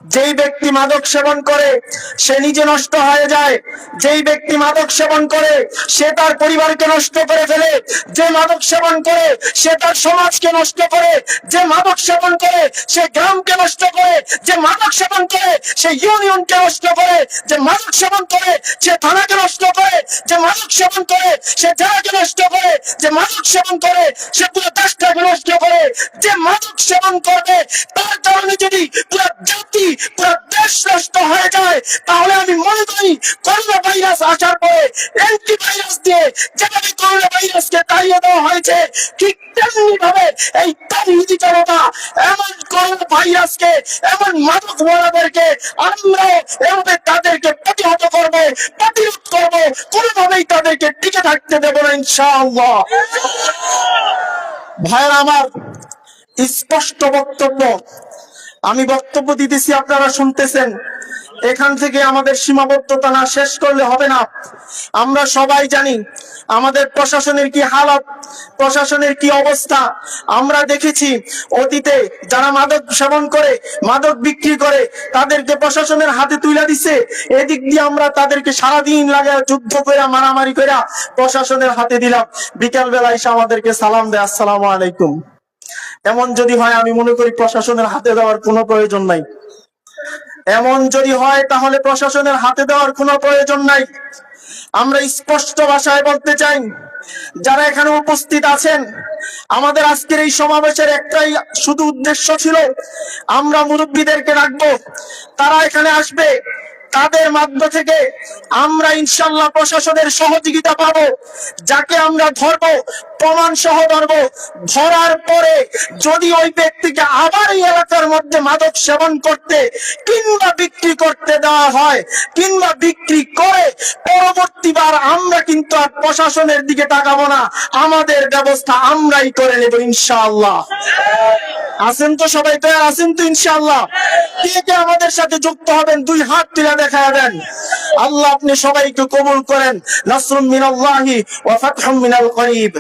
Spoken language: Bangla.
যেই ব্যক্তি মাদক সেবন করে সে নিজে নষ্ট হয়ে যায়, যেই ব্যক্তি মাদক সেবন করে সে তার পরিবারকে নষ্ট করে ফেলে, যে মাদক সেবন করে সে তার সমাজকে নষ্ট করে, যে মাদক সেবন করে সে গ্রামকে নষ্ট করে, যে মাদক সেবন করে সে ইউনিয়নকে নষ্ট করে, যে মাদক সেবন করে সে থানাকে নষ্ট করে, যে মাদক সেবন করে সে জেলাকে নষ্ট করে, যে মাদক সেবন করে সে পুরো দেশটাকে নষ্ট করে। যে মাদক সেবন করবে তার কারণে যদি পুরো জাতি পুরো দেশ নষ্ট হয়ে যায়, তাহলে আমি মনে করি করোনা ভাইরাস আসার পরে অ্যান্টিভাইরাস দিয়ে যেভাবে করোনা ভাইরাসকে তাড়িয়ে দেওয়া হয়েছে, ঠিক তেমনি ভাবে এই তাবলীগী জনতা এমন করোনা ভাইরাসকে, এমন মাদক মোড়াদেরকে আমরাও এভাবে তাদেরকে প্রতিহত করব, প্রতিরোধ করব, কোনোভাবেই তাদেরকে টিকে থাকতে দেব না ইনশাআল্লাহ। ভাইরা আমার, স্পষ্ট বক্তব্য আমি বক্তব্য দিতেছি, আপনারা শুনতেছেন। এখান থেকে আমাদের সীমাবদ্ধতা না শেষ করলে হবে না। আমরা সবাই জানি আমাদের প্রশাসনের কি হালত, প্রশাসনের কি অবস্থা। আমরা দেখেছি অতীতে যারা মাদক সেবন করে, মাদক বিক্রি করে, তাদেরকে প্রশাসনের হাতে তুলে দিছে। এদিক দিয়ে আমরা তাদেরকে সারাদিন লাগে যুদ্ধ করে মারামারি করে প্রশাসনের হাতে দিলাম, বিকাল বেলা এসে আমাদেরকে সালাম দেয়, আসসালামু আলাইকুম। এমন যদি হয়, আমি মনে করি প্রশাসনের হাতে দেওয়ার কোনো প্রয়োজন নাই। এমন যদি হয় তাহলে প্রশাসনের হাতে দেওয়ার কোনো প্রয়োজন নাই। আমরা স্পষ্ট ভাষায় বলতে চাই, যারা এখানে উপস্থিত আছেন, আমাদের আজকের এই সমাবেশের একটাই শুধু উদ্দেশ্য ছিল, আমরা মুরব্বীদেরকে রাখবো, তারা এখানে আসবে, তাদের মাধ্য থেকে আমরা ইনশাল্লাহ প্রশাসনের সহযোগিতা পাবো। যাকে আমরা ধরবো, প্রমাণ সহ ধরবো, ধরার পরে যদি ওই ব্যক্তিকে আবার এই এলাকার মধ্যে মাদক সেবন করতে কিংবা বিক্রি করতে দেওয়া হয়, কিংবা বিক্রি করে, পরবর্তীবার আমরা কিন্তু আর প্রশাসনের দিকে তাকাবো না, আমাদের ব্যবস্থা আমরাই করে নেব ইনশাআল্লাহ। আছেন তো সবাই? তৈরি আছেন তো ইনশাআল্লাহ? কে কে আমাদের সাথে যুক্ত হবেন? দুই হাত তুলে দেখা দেন। আল্লাহ আপনি সবাইকে কবুল করেন। নাসরুম মিনাল্লাহি ওয়া ফাতহুম মিনাল করিব।